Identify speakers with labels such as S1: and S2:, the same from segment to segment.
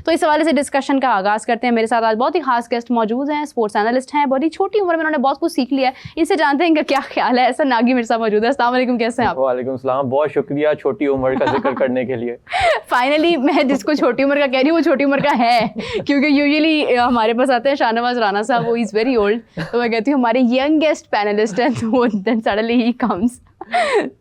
S1: तो इस हवाले से डिस्कशन का आगाज़ करते हैं। मेरे साथ आज बहुत ही खास गेस्ट मौजूद हैं, स्पोर्ट्स एनालिस्ट हैं, बहुत ही छोटी उम्र में उन्होंने बहुत कुछ सीख लिया है। इनसे जानते हैं इनका क्या ख्याल है। ऐसा नागी मेरे साथ मौजूद है। अस्सलाम वालेकुम, कैसे हैं आप?
S2: वालेकुम सलाम, बहुत शुक्रिया छोटी उम्र का जिक्र करने के लिए।
S1: फाइनली मैं जिसको छोटी उम्र का कह रही हूँ वो छोटी उम्र का है, क्योंकि यूजुअली हमारे पास आते हैं शाहनवाज राना साहब, वो इज़ वेरी ओल्ड, तो मैं कहती हूँ हमारे यंगेस्ट पैनलिस्ट हैं, तो देन सडनली ही कम्स।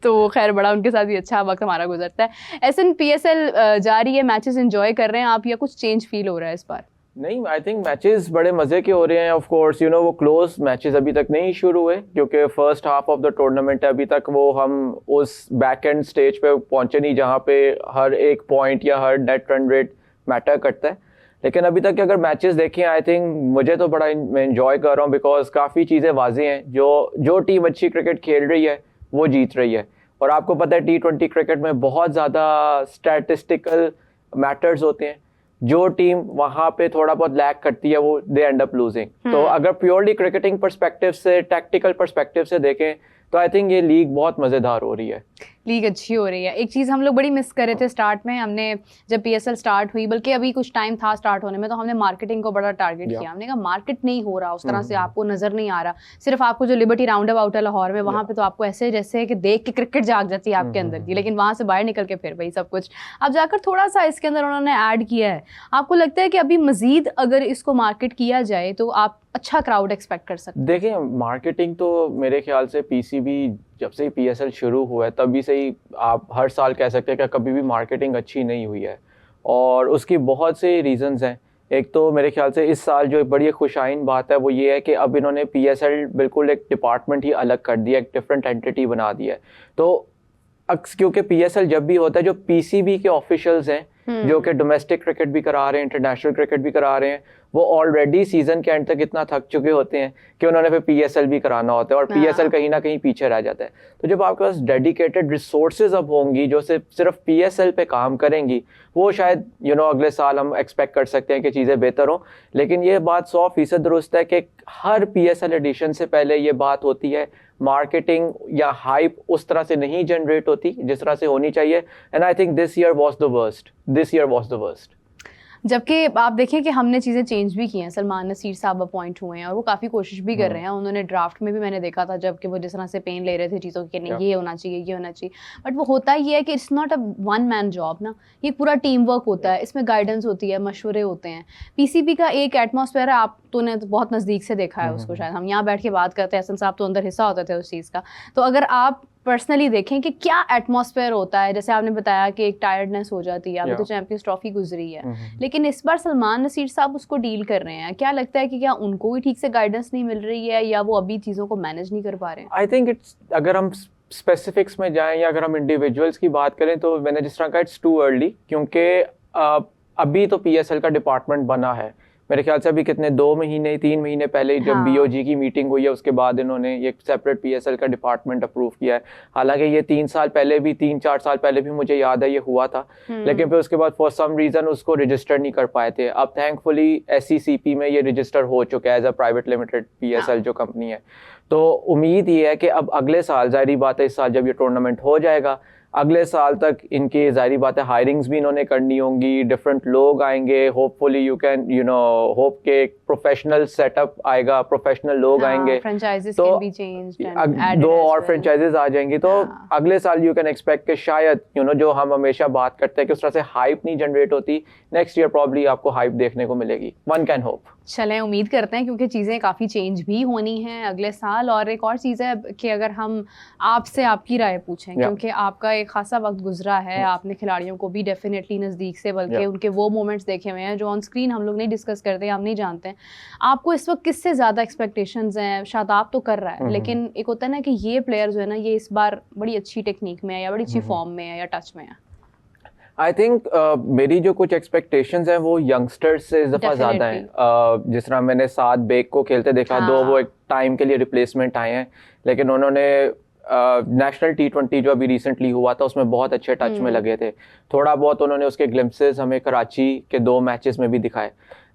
S1: तो खैर बड़ा उनके साथ भी अच्छा वक्त हमारा गुजरता है। PSL जारी है, मैचेस एंजॉय कर रहे हैं आप या कुछ चेंज फील हो रहा है इस बार?
S2: नहीं, आई थिंक मैचेस बड़े मज़े के हो रहे हैं। ऑफ कोर्स वो क्लोज मैचेस अभी तक नहीं शुरू हुए, क्योंकि first half of the tournament है, अभी तक वो हम उस बैक एंड स्टेज पे पहुंचे नहीं जहां पे हर एक पॉइंट या हर नेट रन रेट मैटर करता है। लेकिन अभी तक के अगर मैचेस देखें, आई थिंक मुझे तो बड़ा मैं एंजॉय कर रहा हूँ, बिकॉज काफ़ी चीज़ें वाज़ेह हैं। जो टीम अच्छी क्रिकेट खेल रही है वो जीत रही है। और आपको पता है T20 क्रिकेट में बहुत ज़्यादा स्टैटिस्टिकल मैटर्स होते हैं। जो टीम वहाँ पे थोड़ा बहुत लैग करती है वो दे एंड अप लूजिंग। तो अगर प्योरली क्रिकेटिंग पर्सपेक्टिव से, टैक्टिकल पर्सपेक्टिव से देखें तो आई थिंक ये लीग बहुत मज़ेदार हो रही है।
S1: लीग अच्छी हो रही है। एक चीज़ हम लोग बड़ी मिस कर रहे थे स्टार्ट में, हमने जब PSL स्टार्ट हुई, बल्कि अभी कुछ टाइम था स्टार्ट होने में, तो हमने मार्केटिंग को बड़ा टारगेट किया। हमने कहा मार्केट नहीं हो रहा उस तरह से, आपको नज़र नहीं आ रहा। सिर्फ आपको जो लिबर्टी राउंड अबाउट है लाहौर में, वहाँ पे तो आपको ऐसे जैसे कि देख के क्रिकेट जाग जाती है आपके अंदर की, लेकिन वहाँ से बाहर निकल के फिर वही सब कुछ अब जाकर थोड़ा सा इसके अंदर उन्होंने ऐड किया है। आपको लगता है कि अभी मज़ीद अगर इसको मार्केट किया जाए तो आप अच्छा क्राउड एक्सपेक्ट कर सकते हैं?
S2: देखिए, मार्केटिंग तो मेरे ख्याल से PCB जब से ही PSL शुरू हुआ है तभी से ही आप हर साल कह सकते हैं कि कभी भी मार्केटिंग अच्छी नहीं हुई है, और उसकी बहुत से रीजंस हैं। एक तो मेरे ख्याल से इस साल जो बड़ी खुशाइन बात है वो ये है कि अब इन्होंने PSL बिल्कुल एक डिपार्टमेंट ही अलग कर दिया, एक डिफरेंट एंटिटी बना दिया है। तो क्योंकि PSL जब भी होता है, जो PCB के ऑफिशियल्स हैं जो कि डोमेस्टिक क्रिकेट भी करा रहे हैं, इंटरनेशनल क्रिकेट भी करा रहे हैं, वो ऑलरेडी सीजन के एंड तक इतना थक चुके होते हैं कि उन्होंने फिर PSL भी कराना होता है, और PSL कहीं ना कहीं पीछे रह जाता है। तो जब आपके पास डेडिकेटेड रिसोर्सेज अब होंगी जो सिर्फ PSL पे काम करेंगी, वो शायद अगले साल हम एक्सपेक्ट कर सकते हैं कि चीज़ें बेहतर हों। लेकिन ये बात 100% दुरुस्त है कि हर PSL एडिशन से पहले ये बात होती है, मार्केटिंग या हाइप उस तरह से नहीं जनरेट होती जिस तरह से होनी चाहिए। And I think this year was the worst.
S1: जबकि आप देखें कि हमने चीज़ें चेंज भी की हैं। सलमान नसीर साहब अपॉइंट हुए हैं और वो काफ़ी कोशिश भी कर रहे हैं। उन्होंने ड्राफ्ट में भी मैंने देखा था जबकि वो जिस तरह से पेन ले रहे थे चीज़ों की, नहीं ये होना चाहिए, ये होना चाहिए, बट वो होता ही है कि it's not a one man job ना, ये पूरा टीम वर्क होता है, इसमें गाइडेंस होती है, मशवरे होते हैं। PCB का एक एटमॉस्फेयर है, आप तो ने बहुत नज़दीक से देखा है उसको, शायद हम यहाँ बैठ के बात करते हैं, हसन साहब तो अंदर हिस्सा होते थे उस चीज़ का। तो अगर आप पर्सनली देखें कि क्या एटमॉस्फेयर होता है, जैसे आपने बताया कि एक टायर्डनेस हो जाती है, अभी तो चैंपियंस ट्रॉफी गुजरी है, लेकिन इस बार सलमान नसीर साहब उसको डील कर रहे हैं। क्या लगता है कि क्या उनको भी ठीक से गाइडेंस नहीं मिल रही है या वो अभी चीज़ों को मैनेज नहीं कर पा रहे हैं?
S2: आई थिंक इट्स, अगर हम स्पेसिफिक्स में जाएं या अगर हम इंडिविजुअल्स की बात करें तो मैंने जिस तरह कहा इट्स टू अर्ली, क्योंकि अभी तो PSL का डिपार्टमेंट बना है। मेरे ख्याल से अभी कितने 2 महीने 3 महीने पहले जब BOG की मीटिंग हुई है उसके बाद इन्होंने एक सेपरेट PSL का डिपार्टमेंट अप्रूव किया है। हालांकि ये 3 साल पहले भी, 3-4 साल पहले भी मुझे याद है ये हुआ था, लेकिन फिर उसके बाद फॉर सम रीज़न उसको रजिस्टर नहीं कर पाए थे। अब थैंकफुली SCCP में ये रजिस्टर हो चुका है as a private limited PSL जो कंपनी है। तो उम्मीद ये है कि अब अगले साल, जाहिर बात है इस साल जब ये टूर्नामेंट हो जाएगा, अगले साल तक इनकी जाहिर बात है हायरिंग्स भी इन्होंने करनी होंगी, डिफरेंट लोग आएंगे, होपफुली यू कैन होप के प्रोफेशनल सेटअप आएगा, प्रोफेशनल लोग आएंगे,
S1: तो
S2: 2 और फ्रेंचाइजेस आ जाएंगी। तो अगले साल यू कैन एक्सपेक्ट कि शायद जो हम हमेशा बात करते हैं कि उस तरह से हाइप नहीं जनरेट होती, नेक्स्ट ईयर प्रॉब्ली आपको हाइप देखने को मिलेगी। One can hope.
S1: चलें, उम्मीद करते हैं, क्योंकि चीज़ें काफ़ी चेंज भी होनी हैं अगले साल। और एक और चीज़ है कि अगर हम आपसे आपकी राय पूछें, क्योंकि आपका एक खासा वक्त गुजरा है, आपने खिलाड़ियों को भी डेफिनेटली नज़दीक से, बल्कि उनके वो मोमेंट्स देखे हुए हैं जो ऑन स्क्रीन हम लोग नहीं डिस्कस करते, हम नहीं जानते हैं। आपको इस वक्त किससे ज़्यादा एक्सपेक्टेशंस हैं? शादाब तो कर रहा है, लेकिन एक होता है ना कि ये प्लेयर जो है ना, ये इस बार बड़ी अच्छी टेक्निक में है या बड़ी अच्छी फॉर्म में है या टच में है।
S2: आई थिंक मेरी जो कुछ एक्सपेक्टेशंस हैं वो यंगस्टर्स से इस दफ़ा ज़्यादा हैं। जिस तरह मैंने साथ बेग को खेलते देखा, दो वो एक टाइम के लिए रिप्लेसमेंट आए हैं, लेकिन उन्होंने नेशनल T20 जो अभी रिसेंटली हुआ था उसमें बहुत अच्छे टच में लगे थे। थोड़ा बहुत उन्होंने उसके ग्लिम्पसेस हमें कराची के 2 मैचेस में भी दिखाए।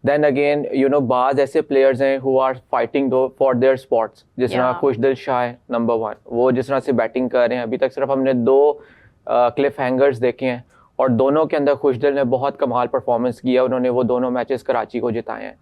S2: देन अगेन बाज़ ऐसे प्लेयर्स हैं who are fighting for their spots, जिस तरह खुशदिल शाह है नंबर 1, वो जिस तरह से बैटिंग कर रहे हैं। अभी तक सिर्फ हमने 2 क्लिफ हैंगर्स देखे हैं और दोनों के अंदर खुशदिल ने बहुत कमाल परफॉर्मेंस किया, उन्होंने वो दोनों मैचेस कराची को जिताए हैं।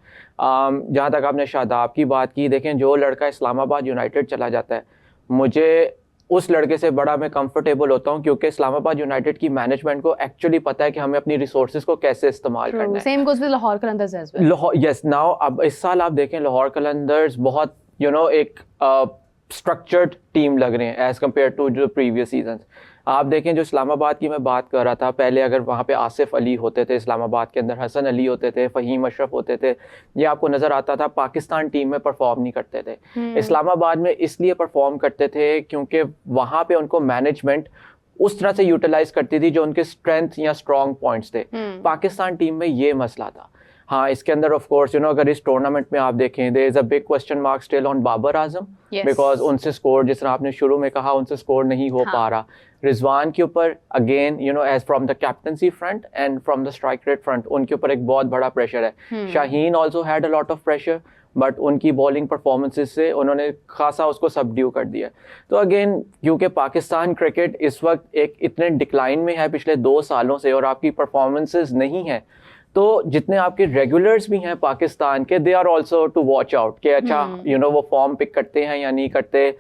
S2: जहाँ तक आपने शादाब की बात की, देखें जो लड़का इस्लामाबाद यूनाइटेड चला जाता है, मुझे उस लड़के से बड़ा मैं कंफर्टेबल होता हूँ, क्योंकि इस्लामाबाद यूनाइटेड की मैनेजमेंट को एक्चुअली पता है कि हमें अपनी रिसोर्सेज को कैसे इस्तेमाल करना है।
S1: Same goes with Lahore Qalandars as well.
S2: Yes, now अब इस साल आप देखें लाहौर कलंदर्स बहुत एक स्ट्रक्चर्ड टीम लग रहे हैं एज कम्पेयर टू जो प्रीवियस सीजन। आप देखें जो इस्लामाबाद की मैं बात कर रहा था, पहले अगर वहाँ पे आसिफ अली होते थे इस्लामाबाद के अंदर, हसन अली होते थे, फ़हीम अशरफ होते थे, ये आपको नज़र आता था पाकिस्तान टीम में परफॉर्म नहीं करते थे। इस्लामाबाद में इसलिए परफॉर्म करते थे क्योंकि वहाँ पे उनको मैनेजमेंट उस तरह से यूटिलाइज करती थी जो उनके स्ट्रेंथ या स्ट्रॉन्ग पॉइंट्स थे। पाकिस्तान टीम में ये मसला था। हाँ, इसके अंदर ऑफ कोर्स अगर इस टूर्नामेंट में आप देखें, there is a big question mark still on Babar Azam, because उनसे स्कोर, जिस तरह आपने शुरू में कहा, उनसे स्कोर नहीं हो पा रहा। रिजवान के ऊपर again as from the captaincy front and from the strike rate front, उनके ऊपर एक बहुत बड़ा प्रेशर है। Shaheen also had a lot of pressure, but उनकी बॉलिंग परफॉर्मेंसेस से उन्होंने खासा उसको सबड्यू कर दिया। तो अगेन क्योंकि पाकिस्तान क्रिकेट इस वक्त एक इतने डिक्लाइन में है पिछले 2 सालों से, और आपकी परफॉर्मेंसेस नहीं है, तो जितने आपके रेगुलर्स भी हैं पाकिस्तान के, they are also to watch out कि अच्छा वो फॉर्म पिक करते हैं या नहीं करते,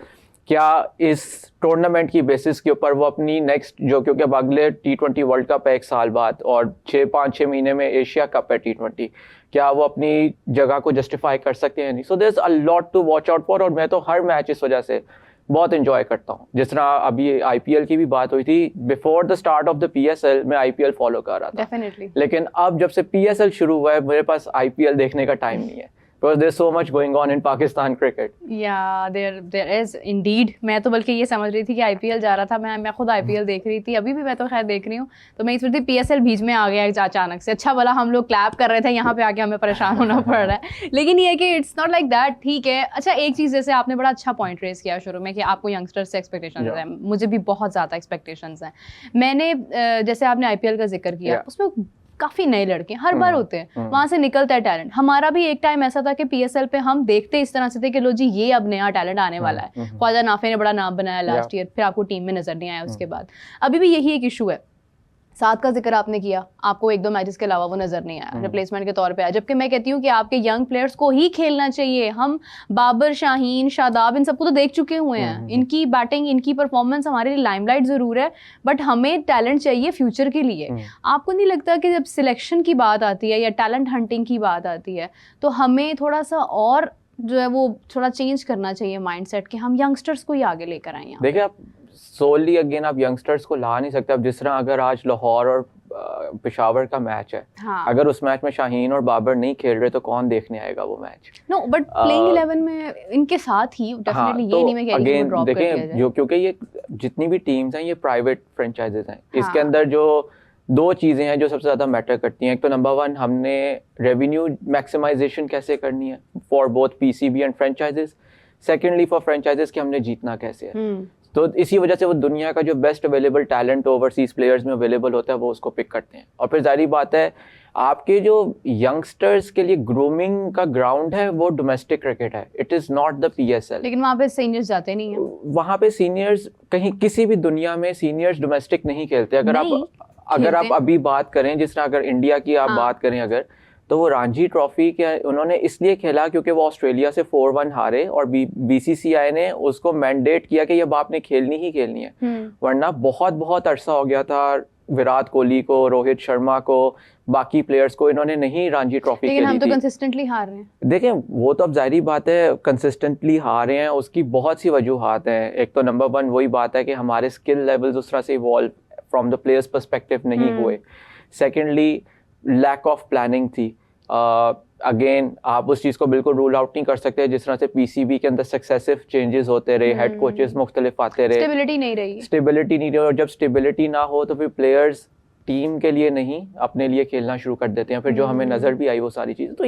S2: क्या इस टूर्नामेंट की बेसिस के ऊपर वो अपनी नेक्स्ट क्योंकि अब अगले T20 वर्ल्ड कप है 1 साल बाद, और 5-6 महीने में एशिया कप है T20, क्या वो अपनी जगह को जस्टिफाई कर सकते हैं नहीं। So there is a lot to watch out for, और मैं तो हर मैच इस वजह से बहुत इंजॉय करता हूँ। जिस तरह अभी IPL की भी बात हुई थी, before the start of the PSL मैं IPL फॉलो कर रहा था
S1: डेफिनेटली,
S2: लेकिन अब जब से PSL शुरू हुआ है मेरे पास IPL देखने का टाइम नहीं है, because there's so much going on in Pakistan cricket.
S1: Yeah, there is indeed. मैं तो बल्कि ये समझ रही थी कि IPL जा रहा था, मैं खुद IPL देख रही थी, अभी भी मैं तो खैर देख रही हूँ, तो मैं इस वक्त PSL बीच में आ गया अचानक से। अच्छा भला हम लोग क्लैप कर रहे थे, यहाँ पे आके हमें परेशान होना पड़ रहा है, लेकिन ये है कि इट्स नॉट लाइक दैट। ठीक है, अच्छा एक चीज़ जैसे आपने बड़ा अच्छा पॉइंट रेज किया शुरू में कि आपको यंगस्टर्स से एक्सपेक्टेशंस हैं, मुझे भी बहुत ज़्यादा एक्सपेक्टेशंस हैं। मैंने जैसे आपने IPL का जिक्र किया, उसमें काफ़ी नए लड़के हर बार होते हैं, वहाँ से निकलता है टैलेंट। हमारा भी एक टाइम ऐसा था कि PSL पे हम देखते इस तरह से थे कि लो जी ये अब नया टैलेंट आने वाला है। ख्वाजा नाफे ने बड़ा नाम बनाया लास्ट ईयर, फिर आपको टीम में नजर नहीं आया उसके बाद। अभी भी यही एक इशू है। 7 का जिक्र आपने किया, आपको 1-2 मैचेस के अलावा वो नजर नहीं आया, रिप्लेसमेंट के तौर पे आया, जबकि मैं कहती हूँ कि आपके यंग प्लेयर्स को ही खेलना चाहिए। हम बाबर, शाहीन, शादाब इन सबको तो देख चुके हुए हैं, इनकी बैटिंग, इनकी परफॉर्मेंस हमारे लिए लाइमलाइट ज़रूर है, बट हमें टैलेंट चाहिए फ्यूचर के लिए। आपको नहीं लगता कि जब सिलेक्शन की बात आती है या टैलेंट हंटिंग की बात आती है, तो हमें थोड़ा सा और जो है वो थोड़ा चेंज करना चाहिए माइंडसेट कि हम यंगस्टर्स को ही आगे लेकर आए?
S2: देखिए, आप सोली अगेन आप यंगस्टर्स को ला नहीं सकते। अब जिस तरह अगर आज लाहौर और पेशावर का मैच है, अगर उस मैच में शाहीन और बाबर नहीं खेल रहे तो कौन देखने आएगा वो मैच?
S1: नो, बट प्लेइंग 11 में इनके साथ ही डेफिनेटली ये नहीं मैं कह रही हूं ड्रॉप कर दिया जाए।
S2: क्योंकि ये जितनी भी टीम्स हैं ये प्राइवेट फ्रेंचाइजेज हैं, इसके अंदर जो 2 चीज़ें हैं जो सबसे ज़्यादा मैटर करती हैं। एक तो नंबर 1, हमने रेवेन्यू मैक्सिमाइजेशन कैसे करनी है for both PCB and franchises. Secondly for franchises कि हमने जीतना कैसे है। तो इसी वजह से वो दुनिया का जो best available talent overseas players में अवेलेबल होता है वो उसको पिक करते हैं। और फिर जारी बात है, आपके जो यंगस्टर्स के लिए ग्रूमिंग का ग्राउंड है वो डोमेस्टिक क्रिकेट है, it is not the PSL।
S1: लेकिन वहाँ पे सीनियर्स जाते नहीं हैं।
S2: वहाँ पे सीनियर्स कहीं किसी भी दुनिया में सीनियर्स डोमेस्टिक नहीं खेलते। अगर आप अभी बात करें, जिस तरह अगर इंडिया की आप बात करें अगर, तो वो रणजी ट्रॉफी के उन्होंने इसलिए खेला क्योंकि वो ऑस्ट्रेलिया से 4-1 हारे, और BCCI ने उसको मैंडेट किया कि ये आपने खेलनी ही खेलनी है। वरना बहुत अरसा हो गया था विराट कोहली को, रोहित शर्मा को, बाकी प्लेयर्स को इन्होंने नहीं रणजी ट्रॉफी खेली थी।
S1: लेकिन हम तो कंसिस्टेंटली हार रहे हैं।
S2: देखें, वो तो अब जाहिर बात है कंसिस्टेंटली हार रहे हैं, उसकी बहुत सी वजूहात हैं। एक तो नंबर 1 वही बात है कि हमारे स्किल लेवल्स उस तरह से evolve from the players perspective नहीं हुए। सेकेंडली लैक ऑफ प्लानिंग थी। अगेन आप उस चीज़ को बिल्कुल रूल आउट नहीं कर सकते, जिस तरह से PCB के अंदर सक्सेसिव चेंजेस होते रहे, हेड कोचेस मुख्तलिफ आते रहे,
S1: स्टेबिलिटी नहीं रही।
S2: और जब स्टेबिलिटी ना हो तो फिर प्लेयर्स टीम के लिए नहीं अपने लिए खेलना शुरू कर देते हैं, फिर जो हमें नज़र भी आई वो सारी चीज़ें। तो